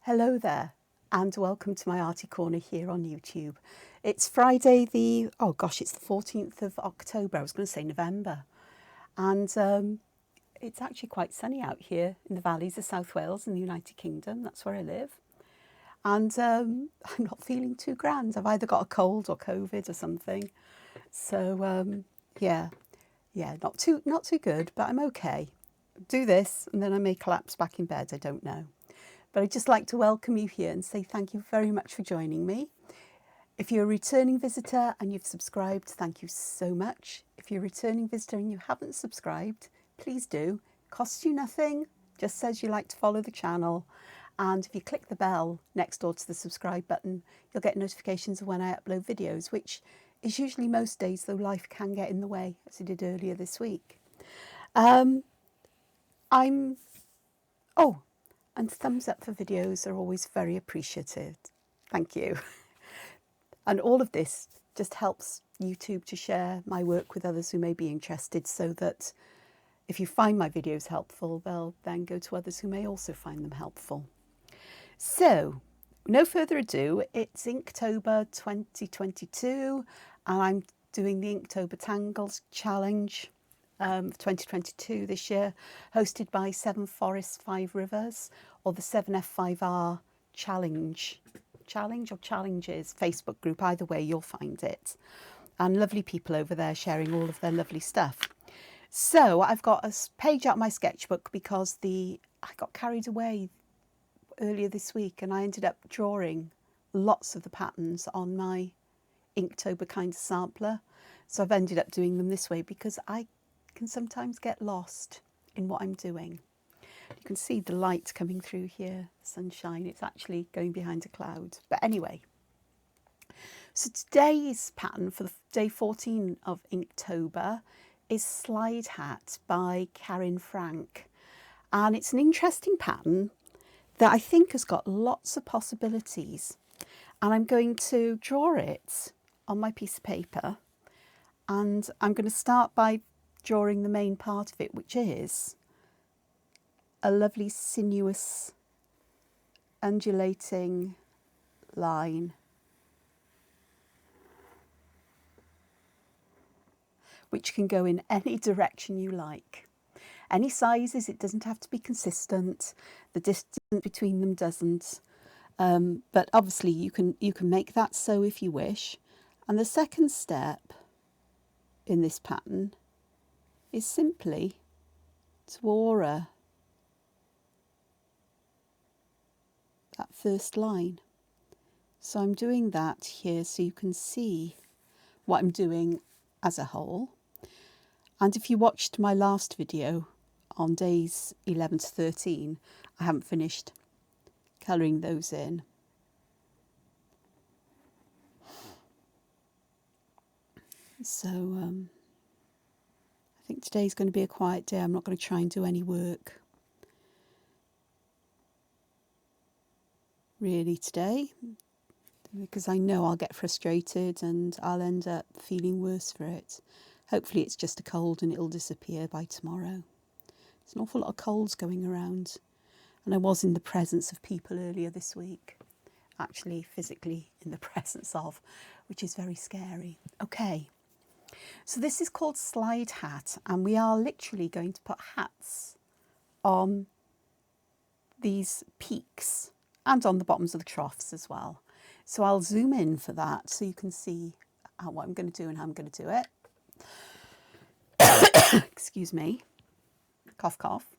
Hello there and welcome to my Arty Corner here on YouTube. It's Friday the 14th of October, I was going to say November, and it's actually quite sunny out here in the valleys of South Wales in the United Kingdom. That's where I live, and I'm not feeling too grand. I've either got a cold or COVID or something, so yeah, not too good, but I'm okay. Do this and then I may collapse back in bed, I don't know. But I'd just like to welcome you here and say thank you very much for joining me. If you're a returning visitor and you've subscribed, thank you so much. If you're a returning visitor and you haven't subscribed, please do. Costs you nothing, just says you like to follow the channel. And if you click the bell next door to the subscribe button, you'll get notifications of when I upload videos, which is usually most days, though life can get in the way, as it did earlier this week. And thumbs up for videos are always very appreciated. Thank you. And all of this just helps YouTube to share my work with others who may be interested, so that if you find my videos helpful, they'll then go to others who may also find them helpful. So, no further ado, it's Inktober 2022 and I'm doing the Inktober Tangle challenge. 2022 this year, hosted by 7 Forests 5 Rivers, or the 7F5R challenge or challenges Facebook group. Either way, you'll find it, and lovely people over there sharing all of their lovely stuff. So I've got a page out of my sketchbook because I got carried away earlier this week and I ended up drawing lots of the patterns on my Inktober kind of sampler. So I've ended up doing them this way because I can sometimes get lost in what I'm doing. You can see the light coming through here, sunshine. It's actually going behind a cloud. But anyway, so today's pattern for the day 14 of Inktober is Sliderhat by Karin Frank. And it's an interesting pattern that I think has got lots of possibilities. And I'm going to draw it on my piece of paper. And I'm going to start by drawing the main part of it, which is a lovely sinuous undulating line which can go in any direction you like, any sizes. It doesn't have to be consistent, the distance between them doesn't, but obviously you can make that so if you wish. And the second step in this pattern is simply to aura that first line. So I'm doing that here so you can see what I'm doing as a whole. And if you watched my last video on days 11 to 13, I haven't finished colouring those in. So I think today's going to be a quiet day. I'm not going to try and do any work really today, because I know I'll get frustrated and I'll end up feeling worse for it. Hopefully it's just a cold and it'll disappear by tomorrow. There's an awful lot of colds going around, and I was in the presence of people earlier this week, actually physically in the presence of, which is very scary. Okay. So this is called Sliderhat, and we are literally going to put hats on these peaks and on the bottoms of the troughs as well. So I'll zoom in for that so you can see what I'm going to do and how I'm going to do it. Excuse me. Cough, cough.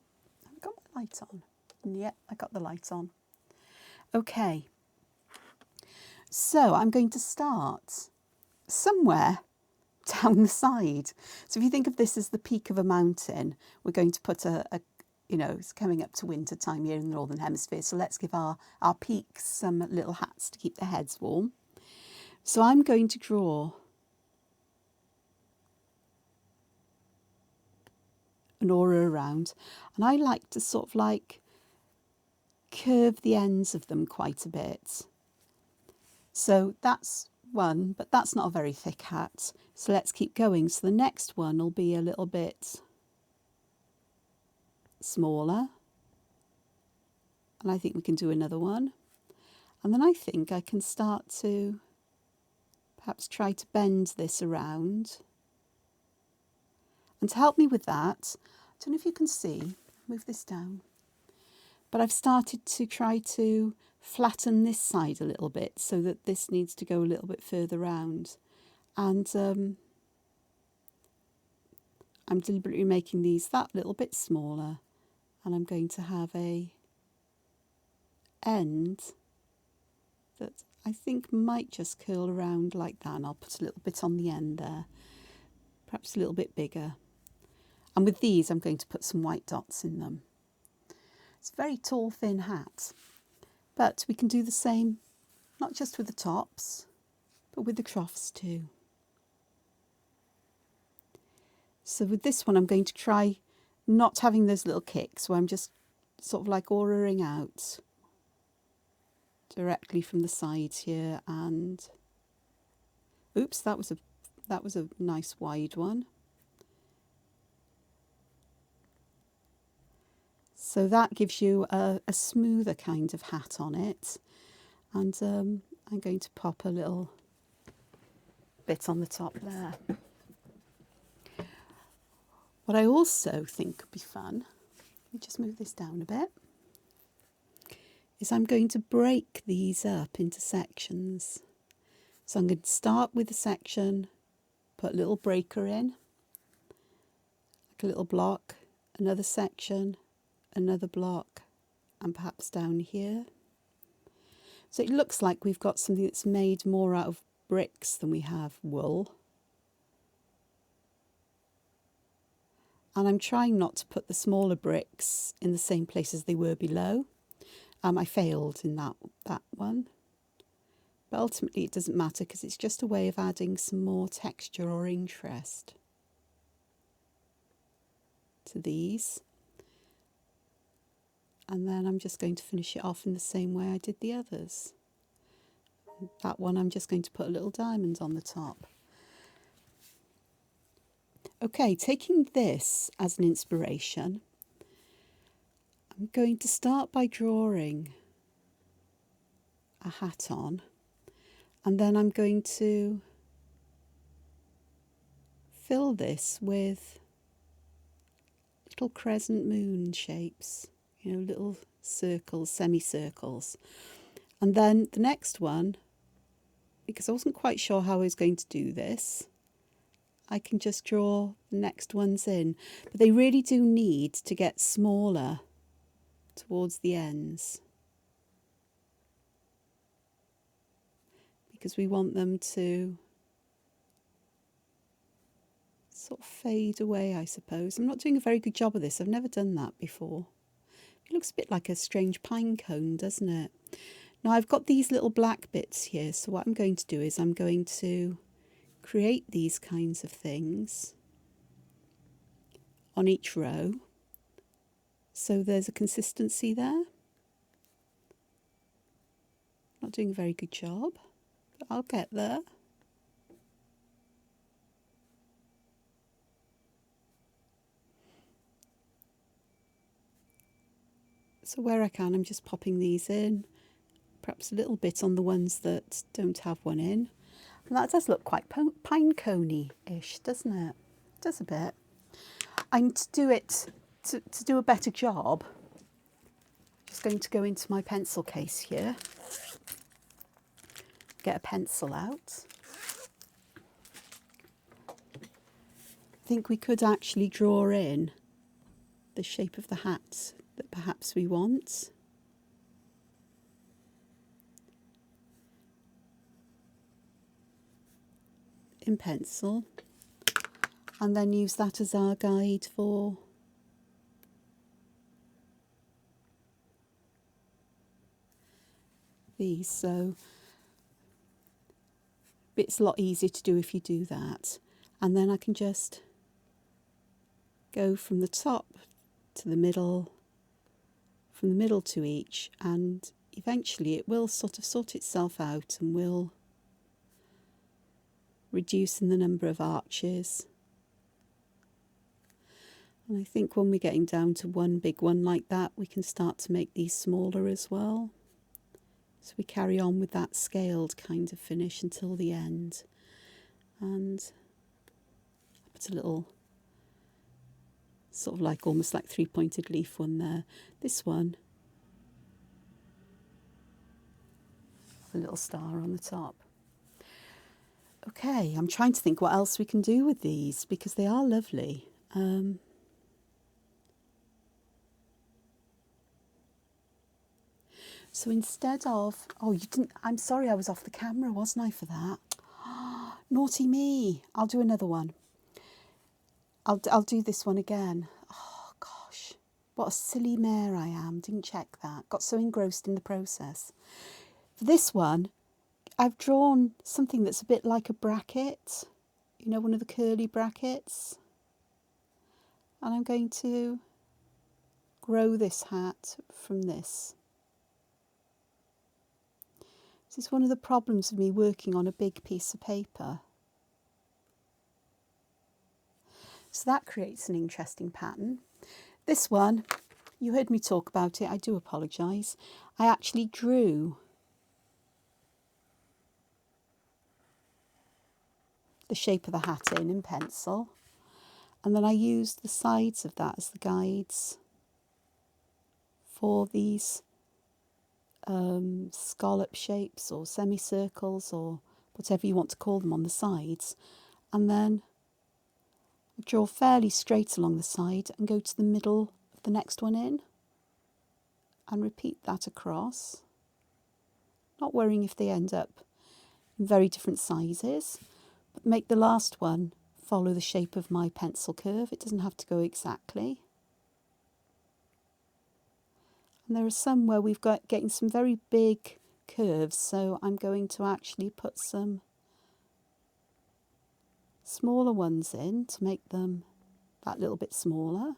I've got my light on. Yeah, I got the light on. Okay. So I'm going to start somewhere down the side. So if you think of this as the peak of a mountain, we're going to put it's coming up to winter time here in the Northern Hemisphere, so let's give our peaks some little hats to keep their heads warm. So I'm going to draw an aura around, and I like to sort of like curve the ends of them quite a bit. So that's one, but that's not a very thick hat. So let's keep going. So the next one will be a little bit smaller. And I think we can do another one. And then I think I can start to perhaps try to bend this around. And to help me with that, I don't know if you can see, move this down, but I've started to try to flatten this side a little bit so that this needs to go a little bit further round. And I'm deliberately making these that little bit smaller, and I'm going to have a end that I think might just curl around like that, and I'll put a little bit on the end there, perhaps a little bit bigger. And with these I'm going to put some white dots in them. It's a very tall, thin hat, but we can do the same not just with the tops but with the troughs too. So with this one I'm going to try not having those little kicks where I'm just sort of like auraing out directly from the sides here, and oops, that was a nice wide one. So that gives you a smoother kind of hat on it, and I'm going to pop a little bit on the top there. What I also think could be fun, let me just move this down a bit, is I'm going to break these up into sections. So I'm going to start with a section, put a little breaker in, like a little block, another section, another block, and perhaps down here. So it looks like we've got something that's made more out of bricks than we have wool. And I'm trying not to put the smaller bricks in the same place as they were below. I failed in that one. But ultimately it doesn't matter because it's just a way of adding some more texture or interest to these. And then I'm just going to finish it off in the same way I did the others. That one I'm just going to put a little diamond on the top. Okay, taking this as an inspiration, I'm going to start by drawing a hat on, and then I'm going to fill this with little crescent moon shapes, you know, little circles, semicircles. And then the next one, because I wasn't quite sure how I was going to do this, I can just draw the next ones in. But they really do need to get smaller towards the ends, because we want them to sort of fade away, I suppose. I'm not doing a very good job of this. I've never done that before. It looks a bit like a strange pine cone, doesn't it? Now I've got these little black bits here, so what I'm going to do is I'm going to create these kinds of things on each row, so there's a consistency there. Not doing a very good job, but I'll get there. So where I can, I'm just popping these in, perhaps a little bit on the ones that don't have one in. And that does look quite pine coney-ish, doesn't it? It does a bit. And to do it, to do a better job, I'm just going to go into my pencil case here, get a pencil out. I think we could actually draw in the shape of the hat that perhaps we want. In pencil, and then use that as our guide for these. So it's a lot easier to do if you do that. And then I can just go from the top to the middle, from the middle to each, and eventually it will sort of sort itself out and will reduce in the number of arches. And I think when we're getting down to one big one like that, we can start to make these smaller as well. So we carry on with that scaled kind of finish until the end. And I put a little sort of like almost like three-pointed leaf one there. This one, a little star on the top. Okay, I'm trying to think what else we can do with these because they are lovely. So instead of, oh, you didn't, I'm sorry I was off the camera, wasn't I, for that? Naughty me. I'll do another one. I'll do this one again. Oh, gosh. What a silly mare I am. Didn't check that. Got so engrossed in the process. For this one, I've drawn something that's a bit like a bracket. You know, one of the curly brackets. And I'm going to grow this hat from this. This is one of the problems of me working on a big piece of paper. So that creates an interesting pattern. This one, you heard me talk about it, I do apologise. I actually drew the shape of the hat in pencil, and then I used the sides of that as the guides for these scallop shapes or semicircles or whatever you want to call them on the sides. And then I draw fairly straight along the side and go to the middle of the next one in and repeat that across. Not worrying if they end up in very different sizes, but make the last one follow the shape of my pencil curve. It doesn't have to go exactly. And there are some where we've got getting some very big curves, so I'm going to actually put some smaller ones in to make them that little bit smaller.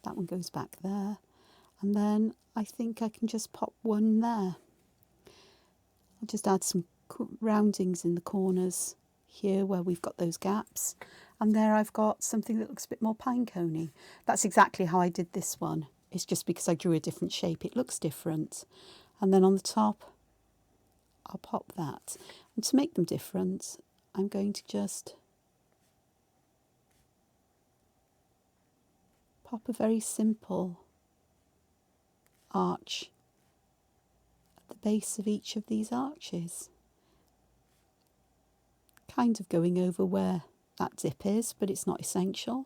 That one goes back there. And then I think I can just pop one there. I'll just add some roundings in the corners here where we've got those gaps. And there I've got something that looks a bit more pinecone-y. That's exactly how I did this one. It's just because I drew a different shape, it looks different. And then on the top, I'll pop that. And to make them different, I'm going to just pop a very simple arch at the base of each of these arches. Kind of going over where that dip is, but it's not essential.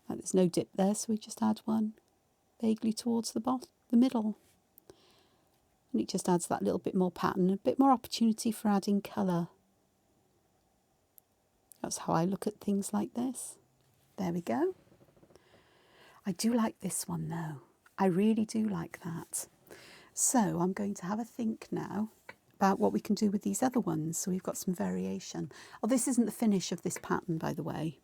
Like there's no dip there, so we just add one vaguely towards the middle. And it just adds that little bit more pattern, a bit more opportunity for adding colour. That's how I look at things like this. There we go. I do like this one though. I really do like that. So I'm going to have a think now about what we can do with these other ones. So we've got some variation. Oh, this isn't the finish of this pattern, by the way.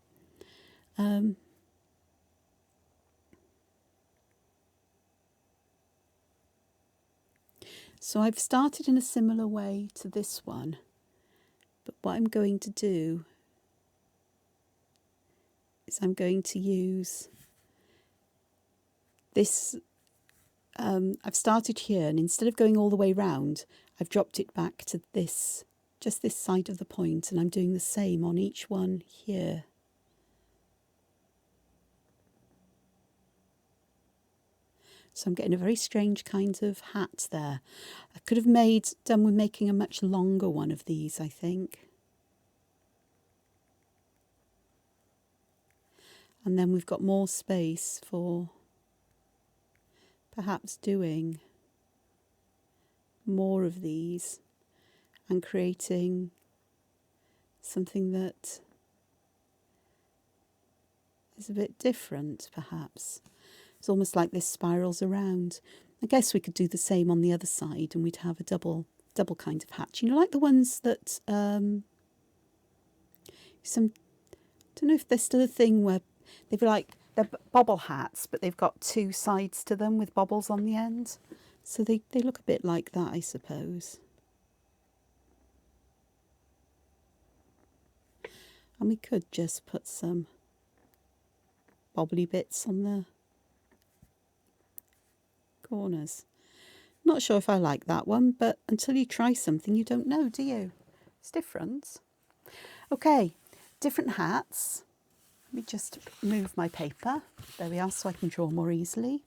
So I've started in a similar way to this one, but what I'm going to do is I'm going to use this. I've started here, and instead of going all the way round, I've dropped it back to this, just this side of the point, and I'm doing the same on each one here. So I'm getting a very strange kind of hat there. I could have done with making a much longer one of these, I think. And then we've got more space for perhaps doing more of these and creating something that is a bit different, perhaps. It's almost like this spirals around. I guess we could do the same on the other side and we'd have a double kind of hat. You know, like the ones that don't know if there's still a thing where they're bobble hats, but they've got two sides to them with bobbles on the end. So they look a bit like that, I suppose. And we could just put some bobbly bits on the corners. Not sure if I like that one, but until you try something you don't know, do you? It's different. Okay, different hats. Let me just move my paper. There we are, so I can draw more easily.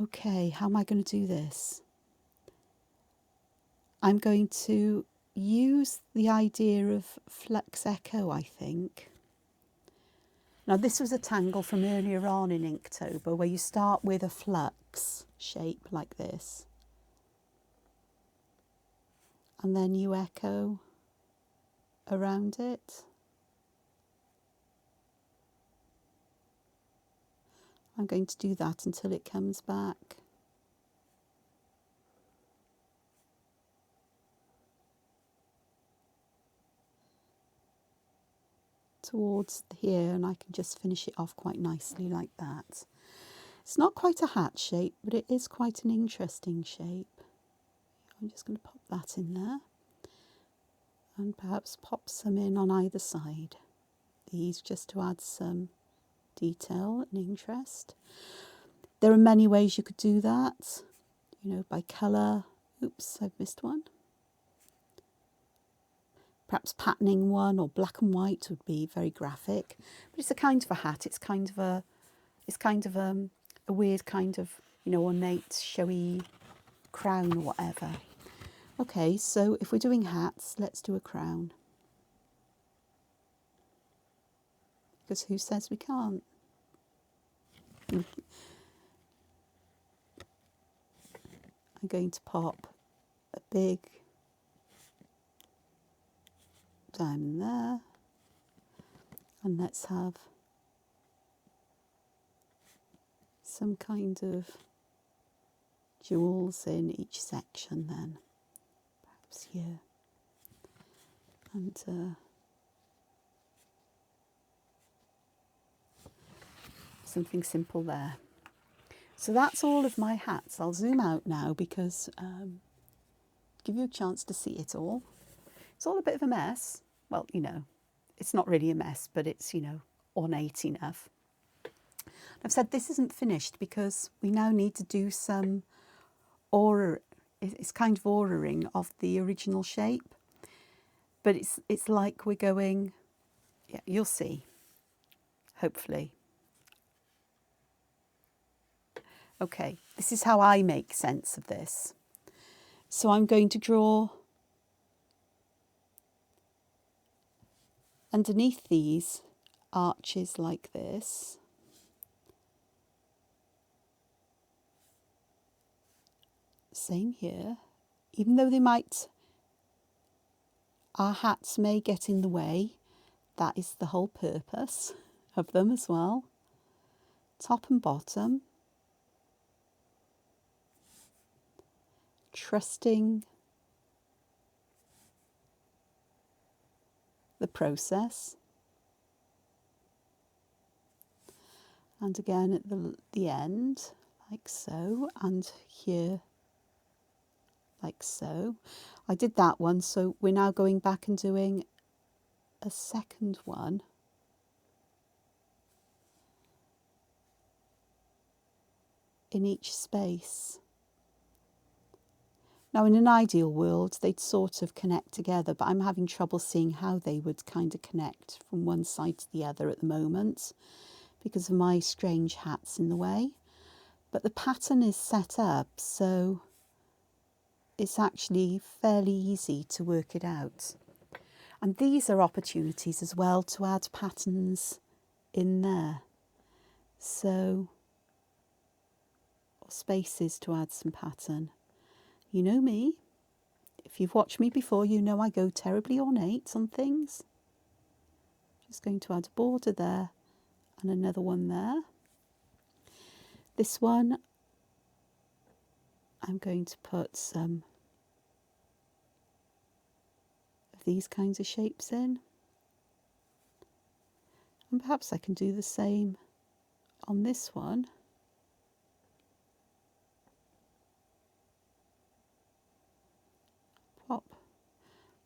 Okay, how am I going to do this? I'm going to use the idea of Flux Echo, I think. Now this was a Tangle from earlier on in Inktober, where you start with a flux shape like this. And then you echo around it. I'm going to do that until it comes back. Towards here, and I can just finish it off quite nicely like that. It's not quite a hat shape, but it is quite an interesting shape. I'm just going to pop that in there and perhaps pop some in on either side. These just to add some detail and interest. There are many ways you could do that, you know, by colour. Oops, I've missed one. Perhaps patterning one, or black and white would be very graphic. But it's a kind of a hat. It's kind of a weird kind of, you know, ornate, showy crown or whatever. Okay, so if we're doing hats, let's do a crown. Because who says we can't? I'm going to pop a big diamond there, and let's have some kind of jewels in each section then, perhaps here, and something simple there. So that's all of my hats. I'll zoom out now because give you a chance to see it all. It's all a bit of a mess. Well, you know, it's not really a mess, but it's, you know, ornate enough. I've said this isn't finished because we now need to do some aura. It's kind of auraing of the original shape, but it's like we're going, yeah, you'll see, hopefully. Okay, this is how I make sense of this. So I'm going to draw underneath these arches like this. Same here, even though our hats may get in the way, that is the whole purpose of them as well. Top and bottom. Trusting the process. And again at the end, like so, and here, like so. I did that one, so we're now going back and doing a second one. In each space. Now in an ideal world they'd sort of connect together, but I'm having trouble seeing how they would kind of connect from one side to the other at the moment because of my strange hats in the way. But the pattern is set up, so it's actually fairly easy to work it out. And these are opportunities as well to add patterns in there. So, or spaces to add some pattern. You know me, if you've watched me before, you know I go terribly ornate on things. Just going to add a border there and another one there. This one, I'm going to put some of these kinds of shapes in. And perhaps I can do the same on this one.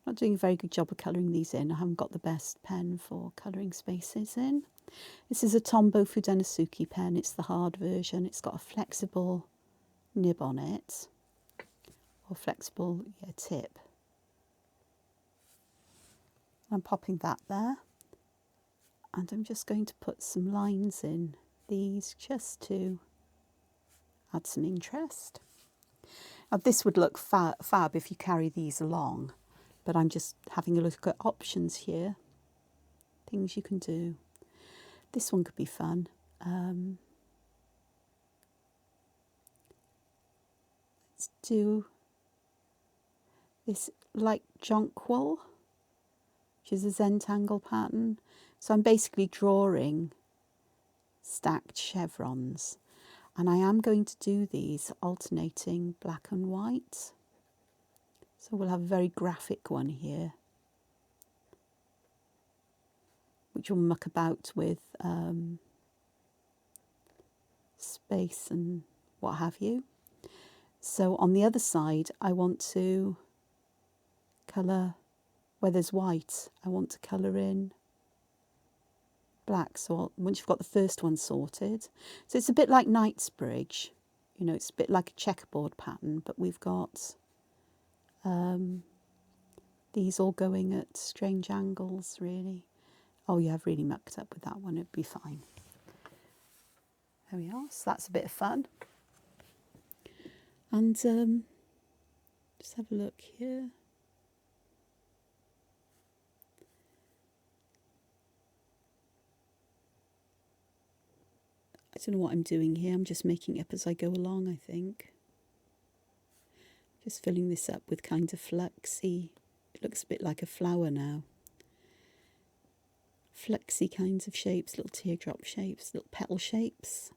Not doing a very good job of colouring these in. I haven't got the best pen for colouring spaces in. This is a Tombow Fudenasuki pen. It's the hard version. It's got a flexible nib on it, or flexible tip. I'm popping that there, and I'm just going to put some lines in these just to add some interest. Now this would look fab if you carry these along, but I'm just having a look at options here, things you can do. This one could be fun. Let's do this like jonquil, which is a Zentangle pattern. So I'm basically drawing stacked chevrons, and I am going to do these alternating black and white. So we'll have a very graphic one here, which will muck about with space and what have you. So on the other side, I want to colour, where there's white, I want to colour in black. So once you've got the first one sorted, so it's a bit like Knightsbridge, you know, it's a bit like a checkerboard pattern, but we've got these all going at strange angles, really. Oh yeah, I've really mucked up with that one, it'd be fine. There we are, so that's a bit of fun. And just have a look here. I don't know what I'm doing here, I'm just making it up as I go along, I think. Just filling this up with kind of fluxy, it looks a bit like a flower now. Fluxy kinds of shapes, little teardrop shapes, little petal shapes.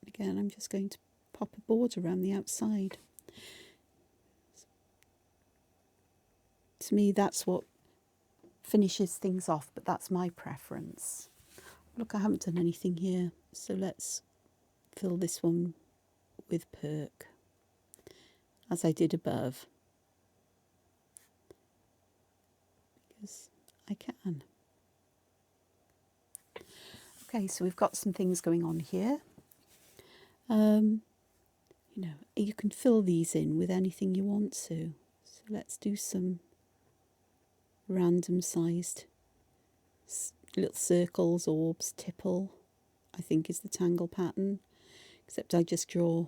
Again, I'm just going to pop a border around the outside. To me, that's what finishes things off, but that's my preference. Look, I haven't done anything here, so let's fill this one with perk, as I did above, because I can. Okay, so we've got some things going on here. You know, you can fill these in with anything you want to. So let's do some random sized little circles, orbs, tipple, I think is the Tangle pattern, except I just draw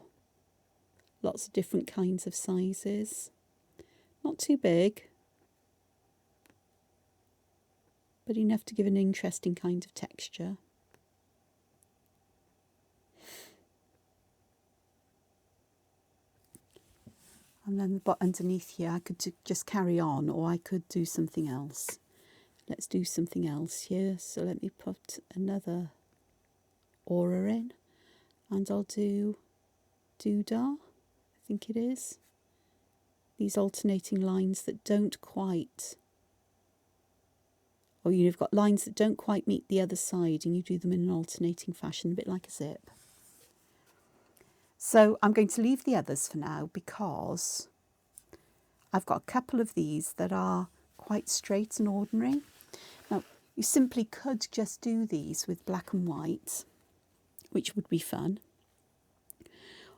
lots of different kinds of sizes. Not too big, but enough to give an interesting kind of texture. And then underneath here I could just carry on, or I could do something else. Let's do something else here. So let me put another aura in, and I'll do doodah, I think it is. These alternating lines that don't quite, or you've got lines that don't quite meet the other side, and you do them in an alternating fashion, a bit like a zip. So I'm going to leave the others for now, because I've got a couple of these that are quite straight and ordinary. Now, you simply could just do these with black and white, which would be fun.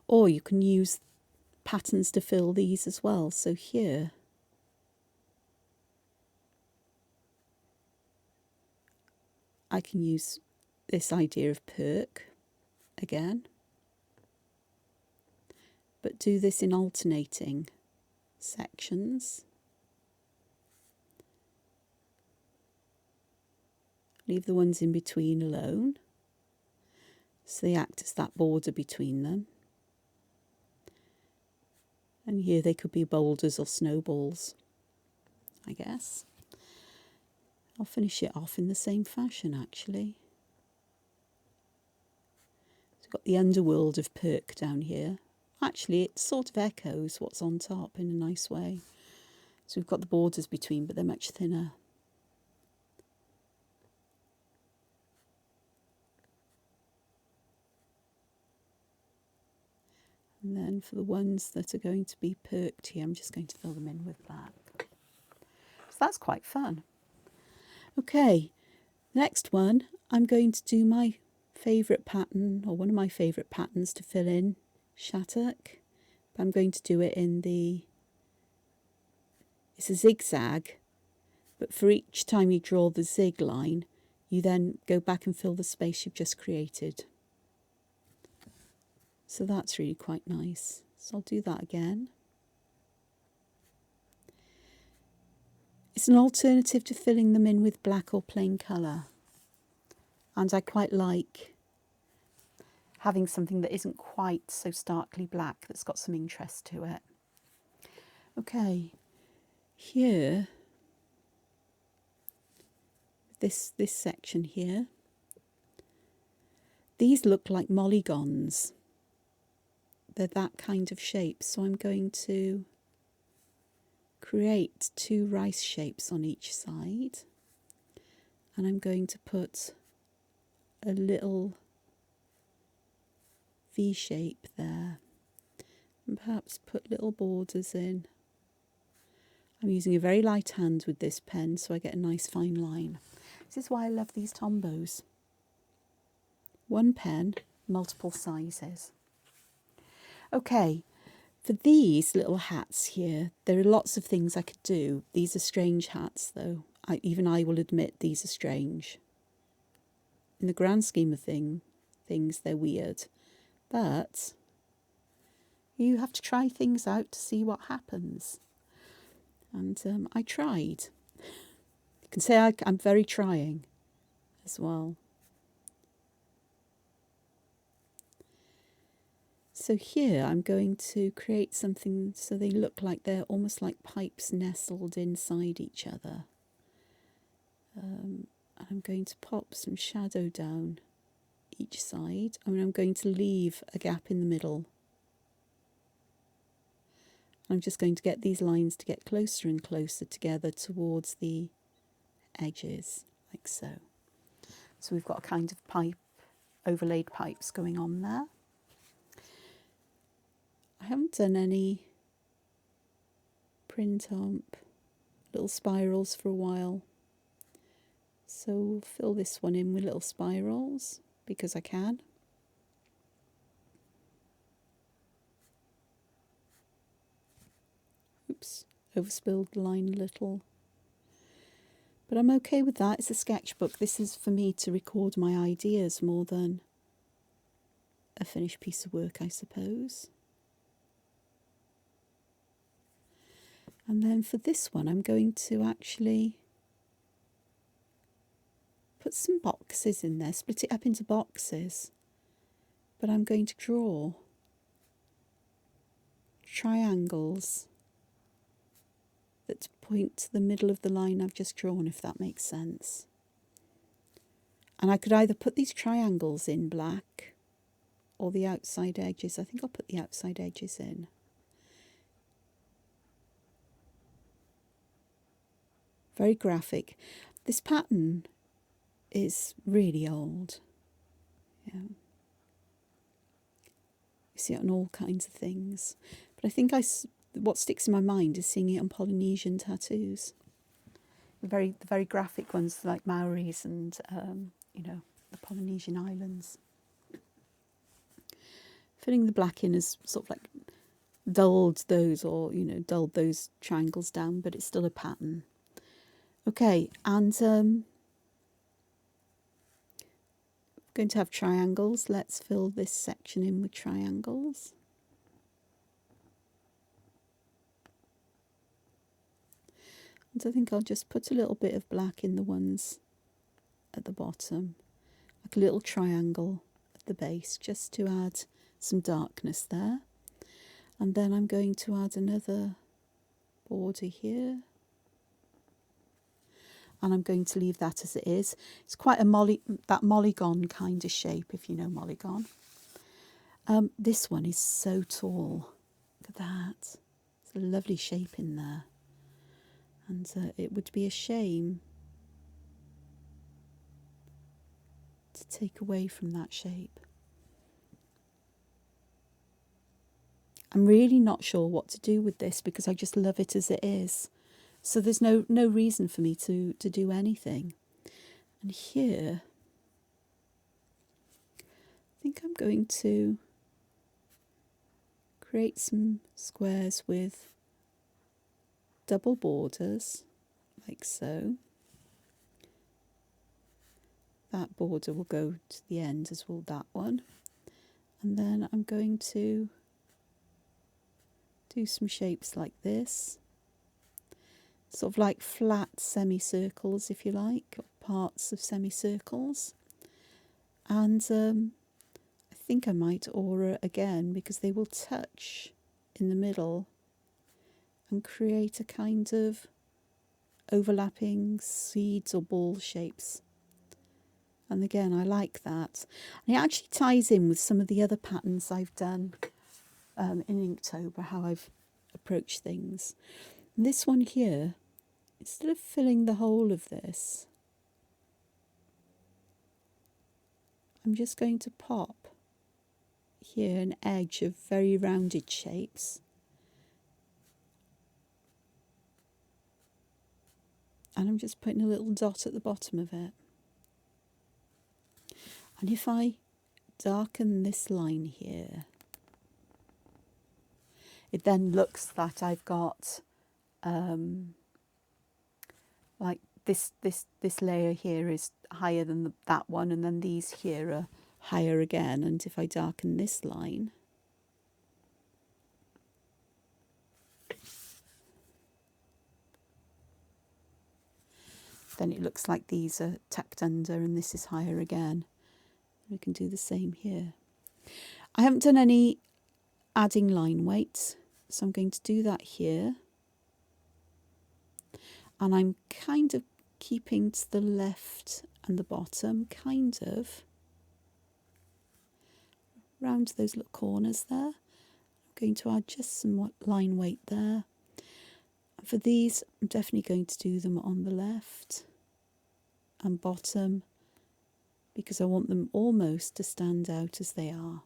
Or you can use patterns to fill these as well. So here, I can use this idea of perk again, but do this in alternating sections. Leave the ones in between alone, so they act as that border between them. And here they could be boulders or snowballs, I guess. I'll finish it off in the same fashion, actually. So we've got the underworld of perk down here. Actually, it sort of echoes what's on top in a nice way. So we've got the borders between, but they're much thinner. And then for the ones that are going to be perked here, I'm just going to fill them in with black. So that's quite fun. Okay, next one, I'm going to do my favourite pattern, or one of my favourite patterns to fill in, Shattuck. I'm going to do it in it's a zigzag, but for each time you draw the zig line, you then go back and fill the space you've just created. So that's really quite nice. So I'll do that again. It's an alternative to filling them in with black or plain colour. And I quite like having something that isn't quite so starkly black, that's got some interest to it. Okay, here, this section here, these look like polygons. They're that kind of shape, so I'm going to create 2 rice shapes on each side, and I'm going to put a little V shape there, and perhaps put little borders in. I'm using a very light hand with this pen, so I get a nice fine line. This is why I love these Tombos. One pen, multiple sizes. Okay, for these little hats here, there are lots of things I could do. These are strange hats, though. Even I will admit these are strange. In the grand scheme of things, they're weird. But you have to try things out to see what happens. And I tried. You can say I'm very trying as well. So here I'm going to create something so they look like they're almost like pipes nestled inside each other. I'm going to pop some shadow down each side. I'm going to leave a gap in the middle. I'm just going to get these lines to get closer and closer together towards the edges, like so. So we've got a kind of pipe, overlaid pipes going on there. I haven't done any print on little spirals for a while. So we'll fill this one in with little spirals because I can. Oops, overspilled the line a little. But I'm okay with that. It's a sketchbook. This is for me to record my ideas more than a finished piece of work, I suppose. And then for this one, I'm going to actually put some boxes in there, split it up into boxes. But I'm going to draw triangles that point to the middle of the line I've just drawn, if that makes sense. And I could either put these triangles in black or the outside edges. I think I'll put the outside edges in. Very graphic. This pattern is really old. Yeah. You see it on all kinds of things. But I think what sticks in my mind is seeing it on Polynesian tattoos. The very graphic ones like Maoris and, the Polynesian islands. Filling the black in has sort of like dulled those dulled those triangles down, but it's still a pattern. Okay, and going to have triangles. Let's fill this section in with triangles. And I think I'll just put a little bit of black in the ones at the bottom, like a little triangle at the base, just to add some darkness there. And then I'm going to add another border here. And I'm going to leave that as it is. It's quite that Mollygon kind of shape, if you know Mollygon. This one is so tall. Look at that. It's a lovely shape in there. And it would be a shame to take away from that shape. I'm really not sure what to do with this because I just love it as it is. So there's no reason for me to do anything. And here, I think I'm going to create some squares with double borders, like so. That border will go to the end, as will that one. And then I'm going to do some shapes like this, sort of like flat semicircles, if you like, or parts of semicircles. And I think I might aura again, because they will touch in the middle and create a kind of overlapping seeds or ball shapes. And again, I like that. And it actually ties in with some of the other patterns I've done in Inktober, how I've approached things. And this one here, instead of filling the whole of this, I'm just going to pop here an edge of very rounded shapes. And I'm just putting a little dot at the bottom of it. And if I darken this line here, it then looks that I've got like this layer here is higher than that one, and then these here are higher again. And if I darken this line, then it looks like these are tucked under and this is higher again. We can do the same here. I haven't done any adding line weight, so I'm going to do that here. And I'm kind of keeping to the left and the bottom, kind of round those little corners there. I'm going to add just some line weight there. And for these, I'm definitely going to do them on the left and bottom, because I want them almost to stand out as they are.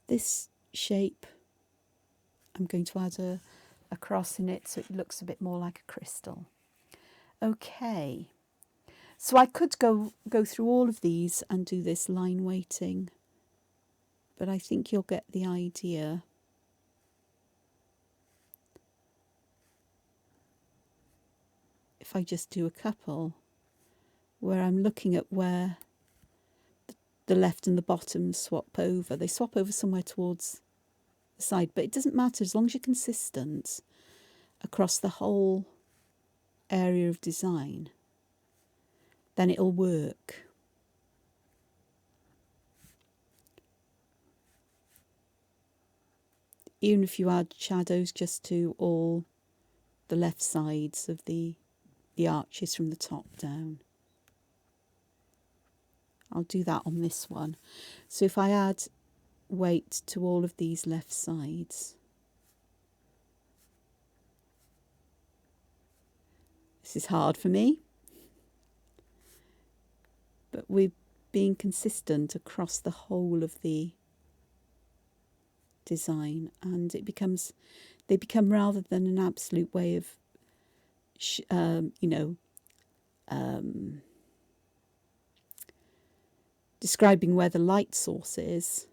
This shape, I'm going to add a cross in it so it looks a bit more like a crystal. Okay, so I could go through all of these and do this line weighting, but I think you'll get the idea. If I just do a couple, where I'm looking at where the left and the bottom swap over. They swap over somewhere towards the side, but it doesn't matter as long as you're consistent across the whole area of design, then it'll work. Even if you add shadows just to all the left sides of the arches from the top down. I'll do that on this one. So if I add weight to all of these left sides, this is hard for me, but we're being consistent across the whole of the design, and they become rather than an absolute way of describing where the light source is,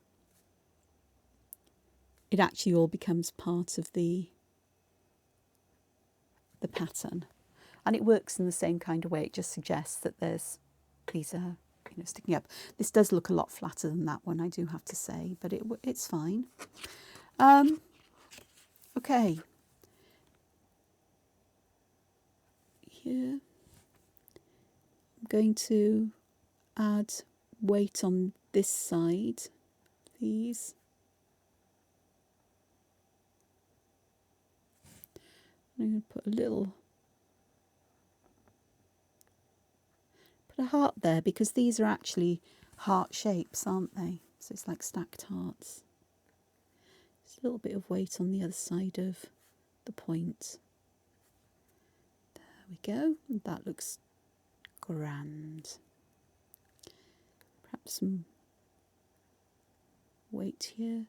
it actually all becomes part of the pattern. And it works in the same kind of way. It just suggests that these are sticking up. This does look a lot flatter than that one, I do have to say, but it's fine. Okay. Here, I'm going to add weight on this side, these. I'm going to put a heart there, because these are actually heart shapes, aren't they? So it's like stacked hearts. Just a little bit of weight on the other side of the point. There we go. That looks grand. Perhaps some weight here.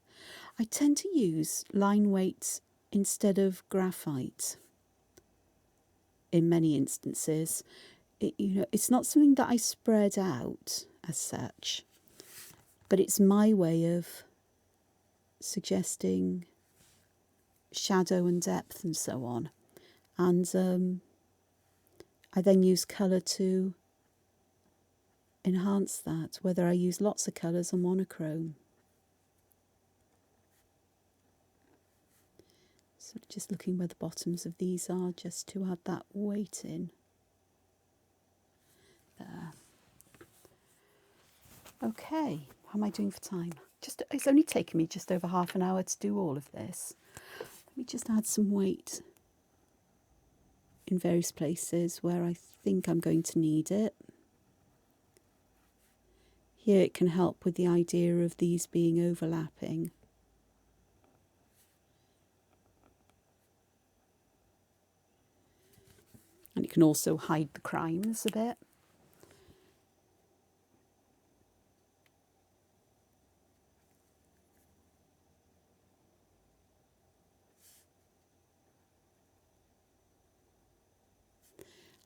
I tend to use line weight instead of graphite. in many instances. It's not something that I spread out as such, but it's my way of suggesting shadow and depth and so on. And I then use colour to enhance that, whether I use lots of colours or monochrome. So just looking where the bottoms of these are, just to add that weight in. There. Okay, how am I doing for time? It's only taken me just over half an hour to do all of this. Let me just add some weight in various places where I think I'm going to need it. Here it can help with the idea of these being overlapping. And it can also hide the crimes a bit.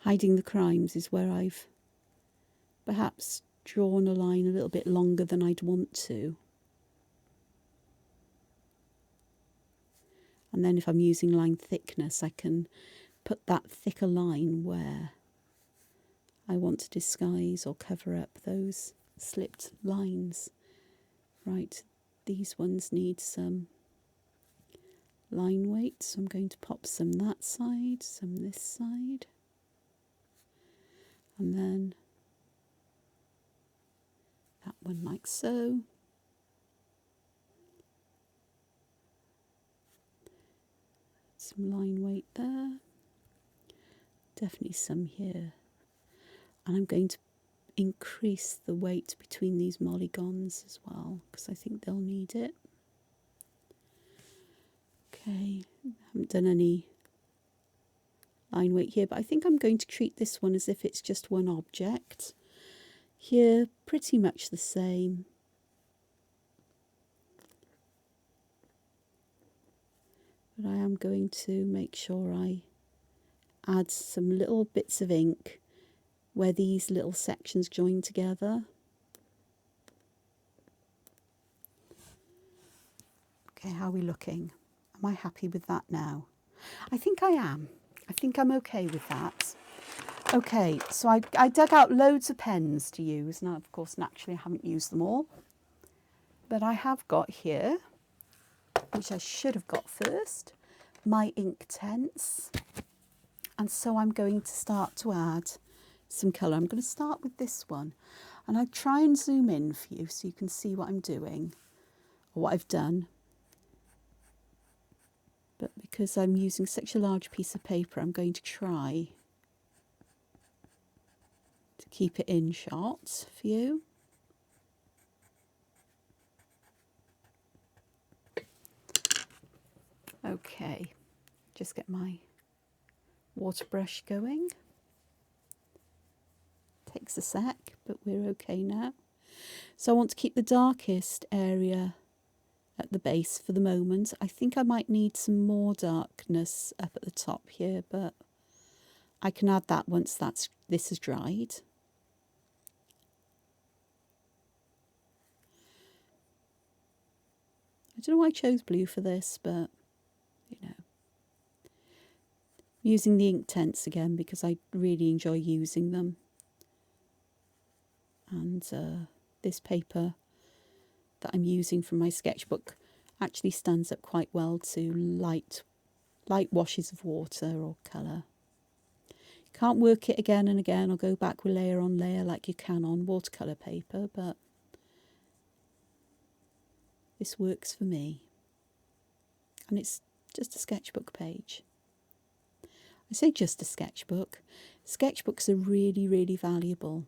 Hiding the crimes is where I've perhaps drawn a line a little bit longer than I'd want to. And then if I'm using line thickness, I can put that thicker line where I want to disguise or cover up those slipped lines. Right, these ones need some line weight, so I'm going to pop some that side, some this side. And then that one like so. Some line weight there. Definitely some here. And I'm going to increase the weight between these polygons as well, because I think they'll need it. Okay, I haven't done any line weight here, but I think I'm going to treat this one as if it's just one object. Here, pretty much the same. But I am going to make sure I add some little bits of ink where these little sections join together. Okay, how are we looking? Am I happy with that now? I think I am. I think I'm okay with that. Okay, so I dug out loads of pens to use. Now, of course, naturally I haven't used them all. But I have got here, which I should have got first, my Inktense. And so I'm going to start to add some colour. I'm going to start with this one. And I'll try and zoom in for you so you can see what I'm doing, or what I've done. But because I'm using such a large piece of paper, I'm going to try to keep it in shot for you. Okay, just get my water brush going. Takes a sec, but we're okay now. So I want to keep the darkest area at the base for the moment. I think I might need some more darkness up at the top here, but I can add that once this has dried. I don't know why I chose blue for this, but you know. I'm using the Inktense again because I really enjoy using them. And this paper that I'm using from my sketchbook actually stands up quite well to light washes of water or colour. Can't work it again and again or go back with layer on layer like you can on watercolour paper, but this works for me. And it's just a sketchbook page. I say just a sketchbook. Sketchbooks are really, really valuable.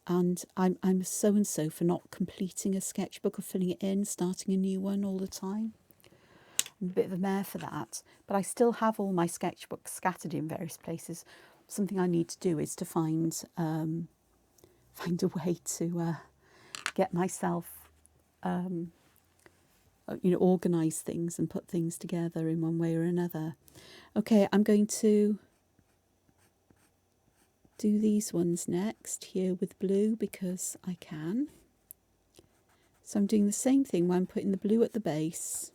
And I'm so-and-so for not completing a sketchbook or filling it in, starting a new one all the time. I'm a bit of a mare for that. But I still have all my sketchbooks scattered in various places. Something I need to do is to find a way to get myself, organise things and put things together in one way or another. Okay, I'm going to do these ones next here with blue because I can. So I'm doing the same thing where I'm putting the blue at the base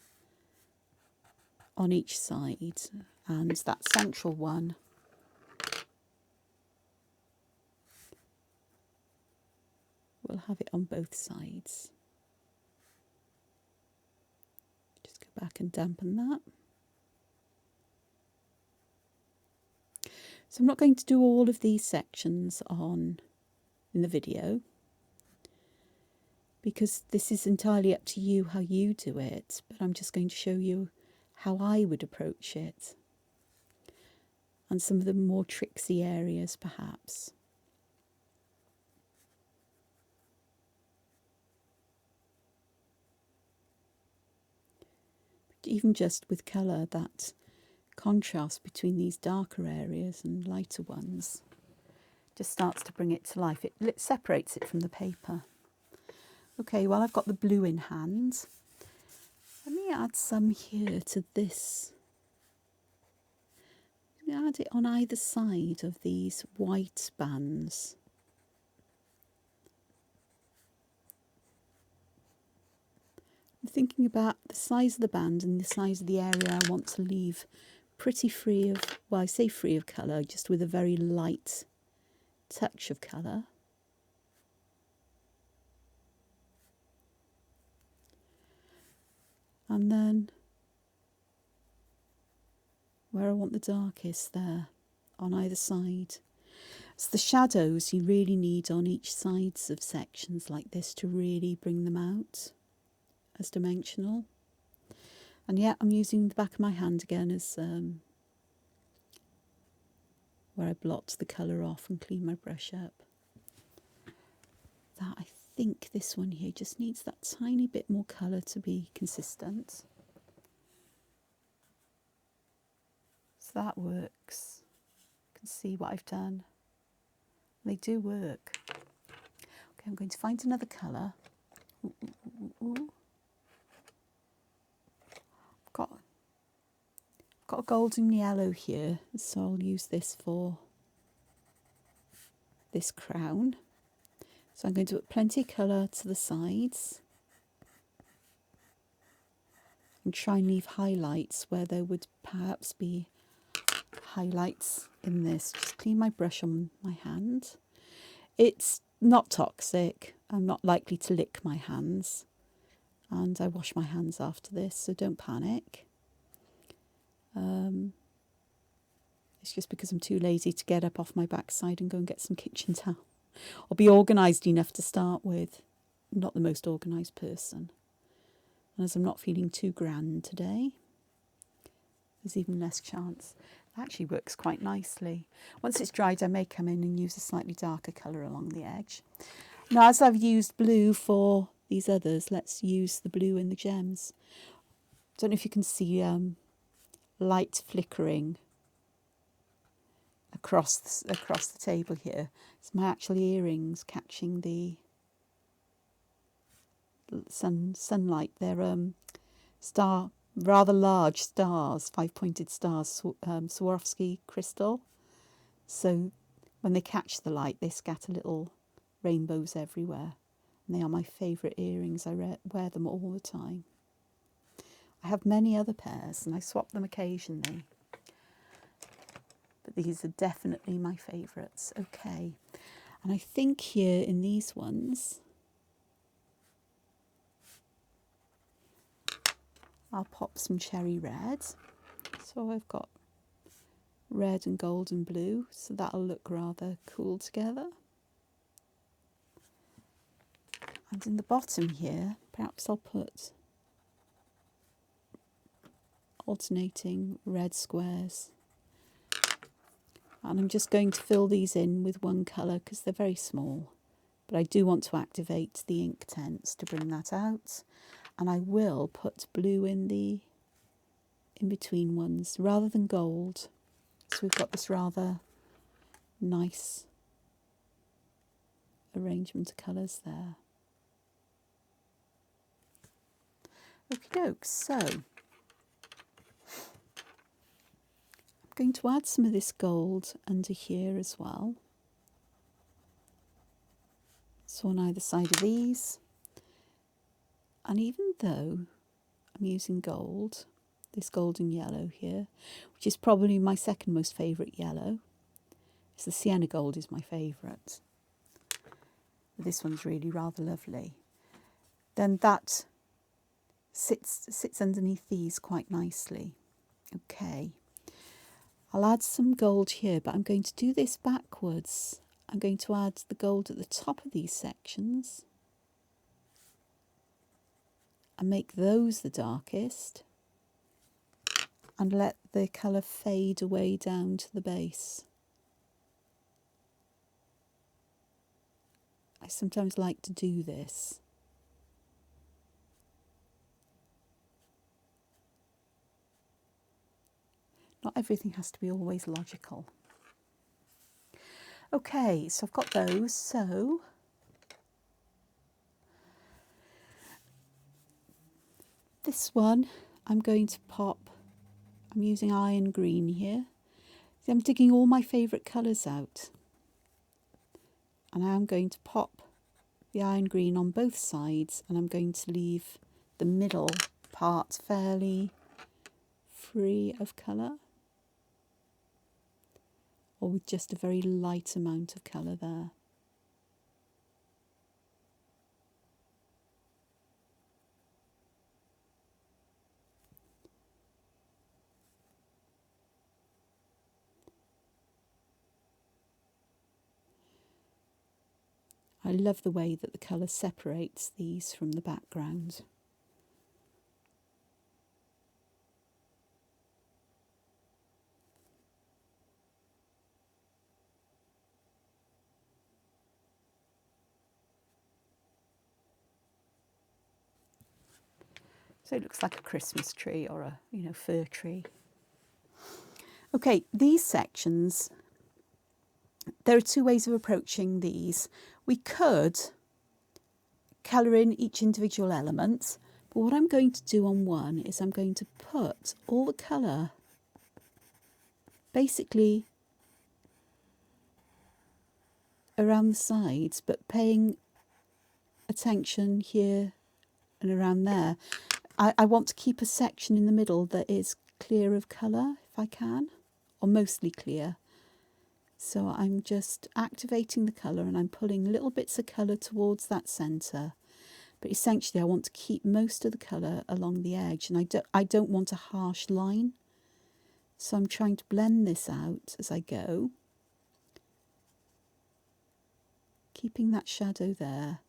on each side, and that central one we'll have it on both sides. Just go back and dampen that. So I'm not going to do all of these sections in the video, because this is entirely up to you how you do it, but I'm just going to show you how I would approach it and some of the more tricksy areas perhaps. Even just with colour, that contrast between these darker areas and lighter ones just starts to bring it to life. It separates it from the paper. Okay, well, I've got the blue in hand. Let me add some here to this. Let me add it on either side of these white bands. I'm thinking about the size of the band and the size of the area I want to leave pretty free of, well, I say free of colour, just with a very light touch of colour. And then where I want the darkest there, on either side. It's the shadows you really need on each sides of sections like this to really bring them out as dimensional. And yeah, I'm using the back of my hand again as where I blot the colour off and clean my brush up. That, I think this one here just needs that tiny bit more colour to be consistent. So that works. You can see what I've done. They do work. Okay, I'm going to find another colour. I've got a golden yellow here, so I'll use this for this crown. So I'm going to put plenty of colour to the sides and try and leave highlights where there would perhaps be highlights in this. Just clean my brush on my hand. It's not toxic. I'm not likely to lick my hands, and I wash my hands after this, so don't panic. It's just because I'm too lazy to get up off my backside and go and get some kitchen towel. Or be organised enough to start with. I'm not the most organised person. And as I'm not feeling too grand today, there's even less chance. It actually works quite nicely. Once it's dried, I may come in and use a slightly darker colour along the edge. Now, as I've used blue for these others, let's use the blue in the gems. Don't know if you can see light flickering across the table here. It's my actual earrings catching the sunlight. They're rather large stars, 5-pointed stars, Swarovski crystal. So when they catch the light, they scatter little rainbows everywhere. And they are my favourite earrings. I wear them all the time. I have many other pairs and I swap them occasionally. But these are definitely my favourites. Okay. And I think here in these ones, I'll pop some cherry red. So I've got red and gold and blue, so that'll look rather cool together. And in the bottom here, perhaps I'll put alternating red squares. And I'm just going to fill these in with one colour because they're very small. But I do want to activate the ink tents to bring that out. And I will put blue in the in-between ones rather than gold. So we've got this rather nice arrangement of colours there. Okie doke, so I'm going to add some of this gold under here as well. So on either side of these. And even though I'm using gold, this golden yellow here, which is probably my second most favourite yellow, it's the sienna gold is my favourite. This one's really rather lovely. Then that sits underneath these quite nicely. Okay, I'll add some gold here, but I'm going to do this backwards. I'm going to add the gold at the top of these sections and make those the darkest, and let the colour fade away down to the base. I sometimes like to do this. Not everything has to be always logical. Okay, so I've got those. So this one I'm going to pop, I'm using iron green here. So I'm digging all my favourite colours out. And I'm going to pop the iron green on both sides, and I'm going to leave the middle part fairly free of colour, or with just a very light amount of colour there. I love the way that the colour separates these from the background. So it looks like a Christmas tree or a, fir tree. Okay, these sections, there are two ways of approaching these. We could colour in each individual element, but what I'm going to do on one is I'm going to put all the colour basically around the sides, but paying attention here and around there. I want to keep a section in the middle that is clear of colour if I can, or mostly clear. So I'm just activating the colour and I'm pulling little bits of colour towards that centre. But essentially I want to keep most of the colour along the edge, and I don't want a harsh line. So I'm trying to blend this out as I go, keeping that shadow there,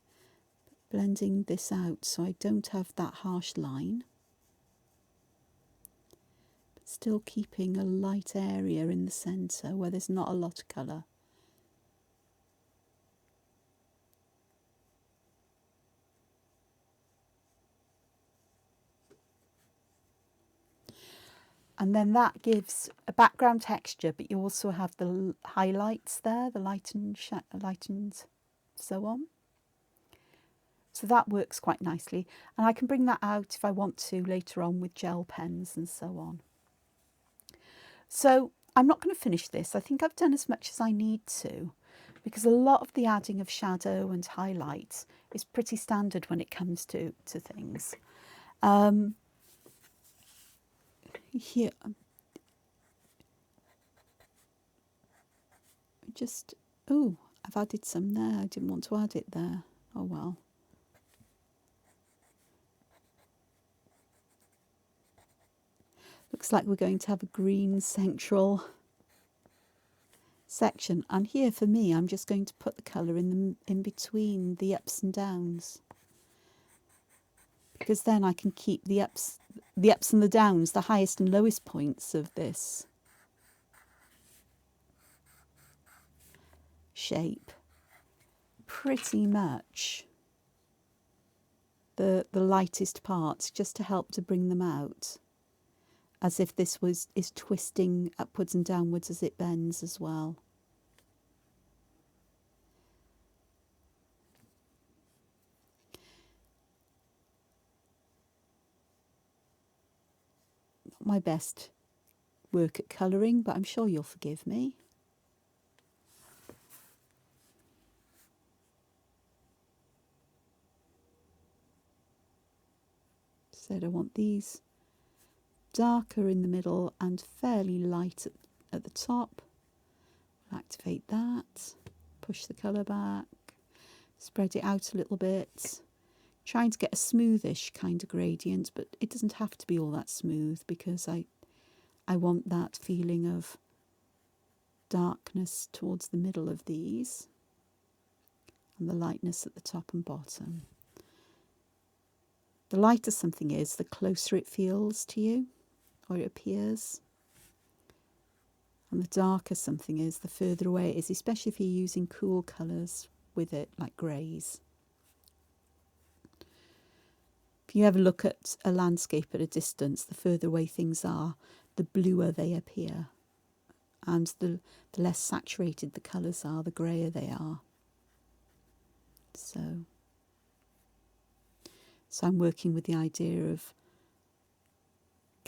blending this out so I don't have that harsh line, but still keeping a light area in the centre where there's not a lot of colour. And then that gives a background texture, but you also have the highlights there, the light and so on. So that works quite nicely. And I can bring that out if I want to later on with gel pens and so on. So I'm not going to finish this. I think I've done as much as I need to, because a lot of the adding of shadow and highlights is pretty standard when it comes to things. Here, just, oh, I've added some there. I didn't want to add it there. Oh well. Looks like we're going to have a green central section. And here for me, I'm just going to put the colour in between the ups and downs, because then I can keep the ups and the downs, the highest and lowest points of this shape, pretty much the lightest parts, just to help to bring them out, as if this is twisting upwards and downwards as it bends as well. Not my best work at colouring, but I'm sure you'll forgive me. said, I want these darker in the middle and fairly light at the top. Activate that, push the colour back, spread it out a little bit, trying to get a smoothish kind of gradient, but it doesn't have to be all that smooth because I want that feeling of darkness towards the middle of these and the lightness at the top and bottom. The lighter something is, the closer it feels to you, or it appears. And the darker something is, the further away it is, especially if you're using cool colours with it, like greys. If you ever look at a landscape at a distance, the further away things are, the bluer they appear. And the less saturated the colours are, the greyer they are. So I'm working with the idea of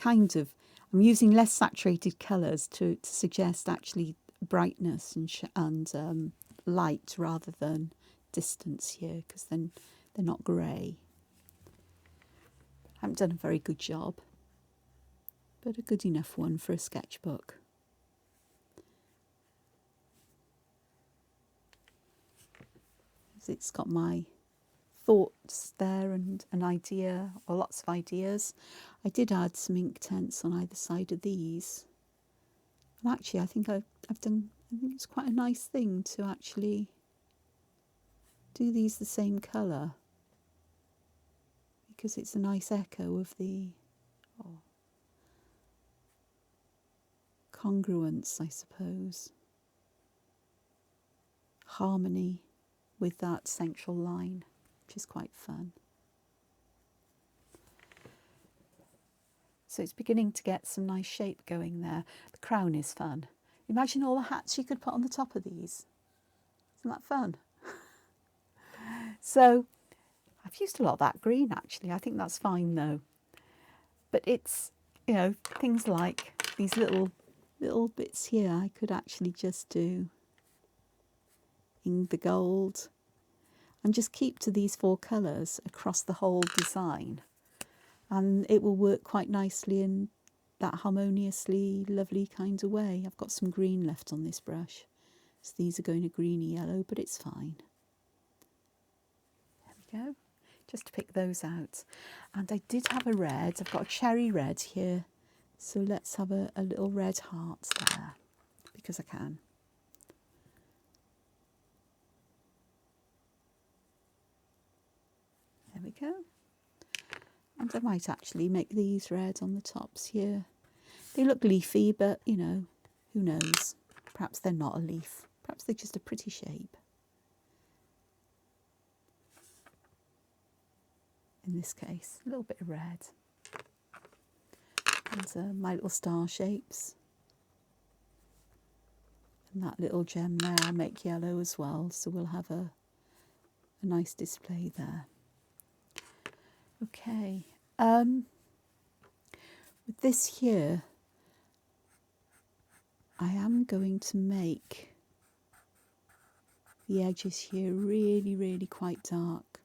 I'm using less saturated colours to suggest actually brightness and light rather than distance here, because then they're not grey. I haven't done a very good job, but a good enough one for a sketchbook. It's got my thoughts there and an idea, or lots of ideas. I did add some ink tents on either side of these. And actually I think I think it's quite a nice thing to actually do these the same colour, because it's a nice echo of the congruence, I suppose. Harmony with that central line, which is quite fun. So it's beginning to get some nice shape going there. The crown is fun. Imagine all the hats you could put on the top of these. Isn't that fun? So I've used a lot of that green actually. I think that's fine though. But it's, you know, things like these little bits here I could actually just do in the gold and just keep to these 4 colours across the whole design, and it will work quite nicely in that harmoniously lovely kind of way. I've got some green left on this brush, so these are going a greeny yellow, but it's fine. There we go, just to pick those out. And I did have a red, I've got a cherry red here, so let's have a little red heart there, because I can. There we go. And I might actually make these red on the tops here. They look leafy, but, you know, who knows? Perhaps they're not a leaf. Perhaps they're just a pretty shape. In this case, a little bit of red. And my little star shapes. And that little gem there I'll make yellow as well, so we'll have a nice display there. Okay, with this here, I am going to make the edges here really, really quite dark.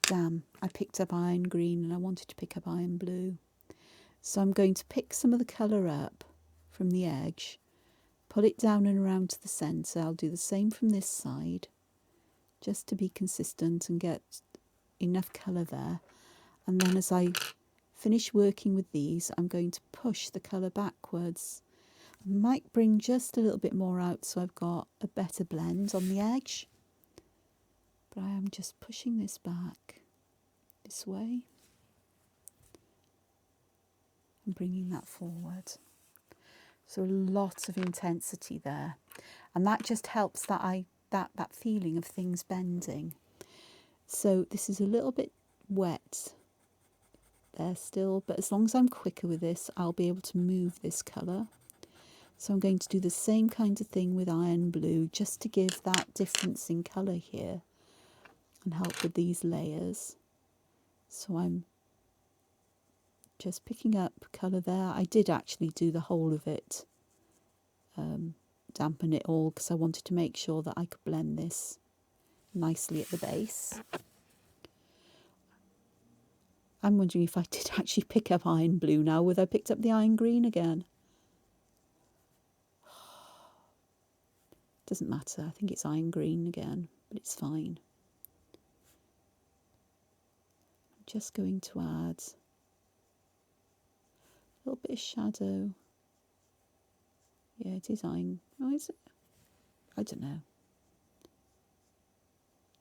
Damn, I picked up iron green and I wanted to pick up iron blue. So I'm going to pick some of the colour up from the edge, pull it down and around to the centre. I'll do the same from this side, just to be consistent and get enough colour there. And then as I finish working with these, I'm going to push the colour backwards. I might bring just a little bit more out so I've got a better blend on the edge. But I am just pushing this back this way and bringing that forward. So lots of intensity there. And that just helps that feeling of things bending. So this is a little bit wet there still, but as long as I'm quicker with this, I'll be able to move this colour. So I'm going to do the same kind of thing with iron blue, just to give that difference in colour here and help with these layers. So I'm just picking up colour there. I did actually do the whole of it, dampen it all, because I wanted to make sure that I could blend this nicely at the base. I'm wondering if I did actually pick up iron blue now, whether I picked up the iron green again. Doesn't matter, I think it's iron green again, but it's fine. I'm just going to add a little bit of shadow. Yeah, it is iron. Oh, is it? I don't know.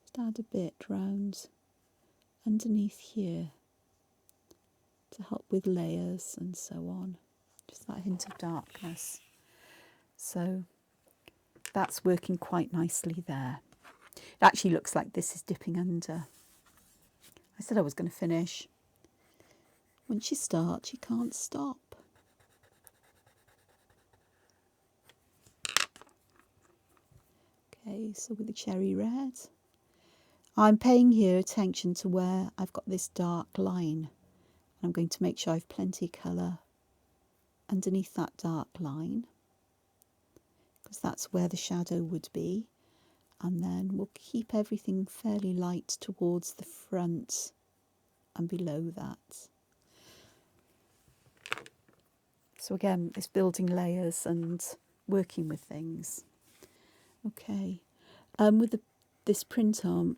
Just add a bit round underneath here to help with layers and so on. Just that hint of darkness. So that's working quite nicely there. It actually looks like this is dipping under. I said I was going to finish. Once you start, you can't stop. Okay, so with the cherry red, I'm paying here attention to where I've got this dark line. I'm going to make sure I've plenty of colour underneath that dark line, because that's where the shadow would be. And then we'll keep everything fairly light towards the front and below that. So again, it's building layers and working with things. Okay, with this print on,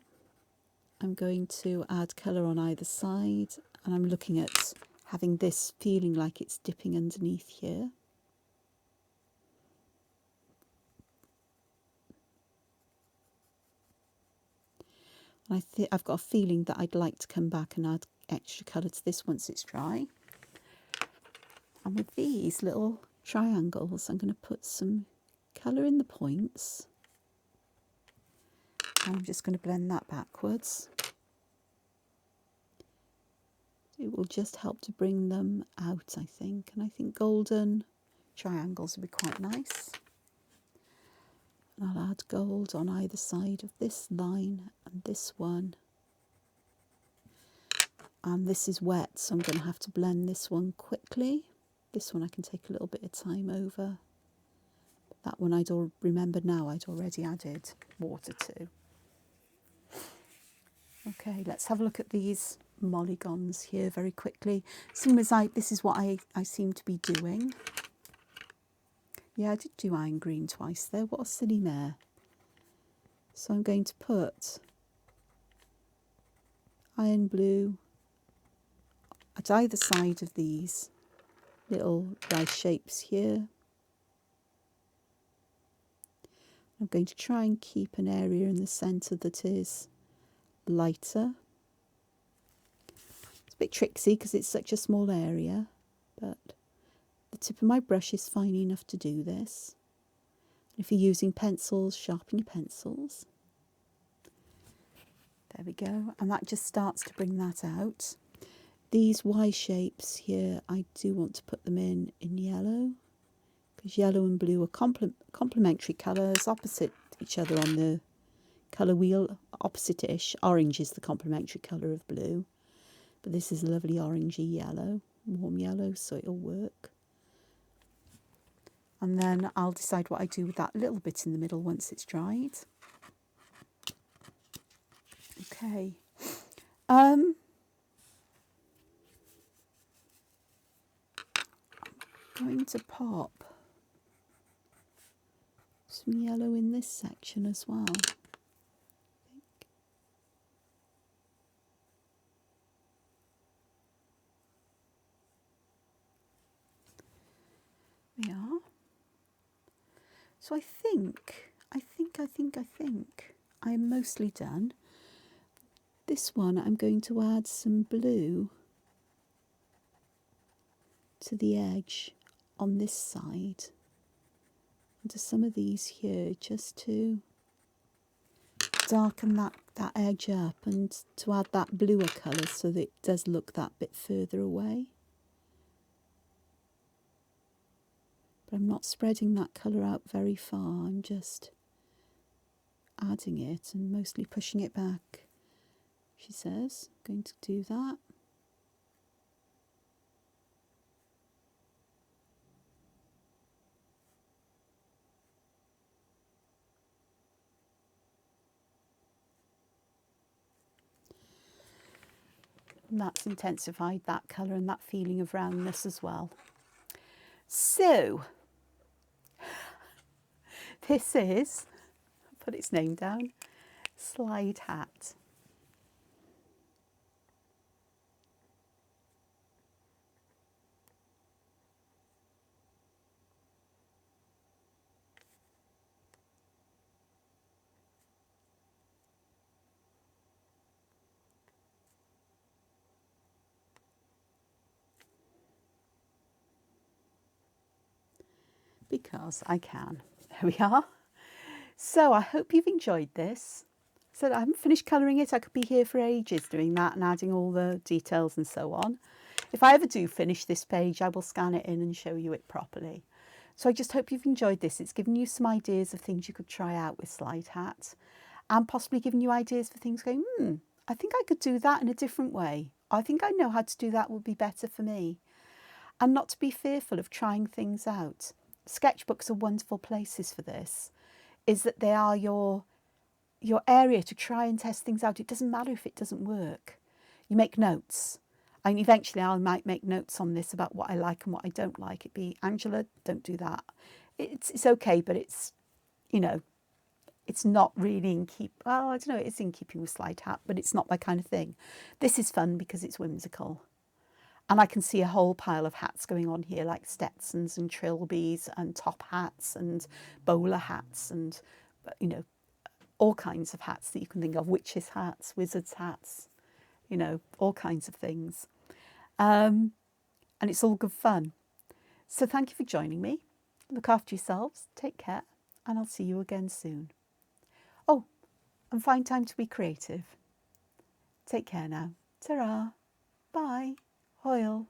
I'm going to add colour on either side, and I'm looking at having this feeling like it's dipping underneath here. And I've got a feeling that I'd like to come back and add extra colour to this once it's dry. And with these little triangles, I'm going to put some colour in the points. And I'm just going to blend that backwards. It will just help to bring them out, I think. And I think golden triangles will be quite nice. And I'll add gold on either side of this line and this one. And this is wet, so I'm going to have to blend this one quickly. This one I can take a little bit of time over. That one I'd remembered now I'd already added water to. Okay, let's have a look at these polygons here very quickly. Seeing as this is what I seem to be doing. Yeah, I did do iron green twice there. What a silly mare. So I'm going to put iron blue at either side of these little rice shapes here. I'm going to try and keep an area in the centre that is lighter. It's a bit tricksy because it's such a small area, but the tip of my brush is fine enough to do this. If you're using pencils, sharpen your pencils. There we go, and that just starts to bring that out. These Y shapes here, I do want to put them in yellow, because yellow and blue are complementary colours, opposite each other on the colour wheel, opposite-ish. Orange is the complementary colour of blue, but this is a lovely orangey yellow, warm yellow, so it'll work. And then I'll decide what I do with that little bit in the middle once it's dried. Okay. I'm going to pop some yellow in this section as well. There we are. So I think I'm mostly done. This one I'm going to add some blue to the edge on this side and to some of these here, just to darken that edge up and to add that bluer colour so that it does look that bit further away. But I'm not spreading that colour out very far, I'm just adding it and mostly pushing it back, she says. I'm going to do that. And that's intensified that colour and that feeling of roundness as well. So, this is, put its name down, Sliderhat. Because I can. There we are. So I hope you've enjoyed this. So I haven't finished colouring it. I could be here for ages doing that and adding all the details and so on. If I ever do finish this page, I will scan it in and show you it properly. So I just hope you've enjoyed this. It's given you some ideas of things you could try out with Sliderhat, and possibly given you ideas for things going, I think I could do that in a different way. I think I know how to do that would be better for me. And not to be fearful of trying things out. Sketchbooks are wonderful places for this, is that they are your area to try and test things out. It doesn't matter if it doesn't work. You make notes. And eventually I might make notes on this about what I like and what I don't like. It'd be, Angela, don't do that. It's okay, but it's, you know, it's not really in well, I don't know, it's in keeping with Sliderhat, but it's not my kind of thing. This is fun because it's whimsical. And I can see a whole pile of hats going on here, like Stetsons and trilbies and top hats and bowler hats and, you know, all kinds of hats that you can think of, witches' hats, wizards' hats, you know, all kinds of things. And it's all good fun. So thank you for joining me. Look after yourselves, take care, and I'll see you again soon. Oh, and find time to be creative. Take care now. Ta-ra. Bye. Hoil.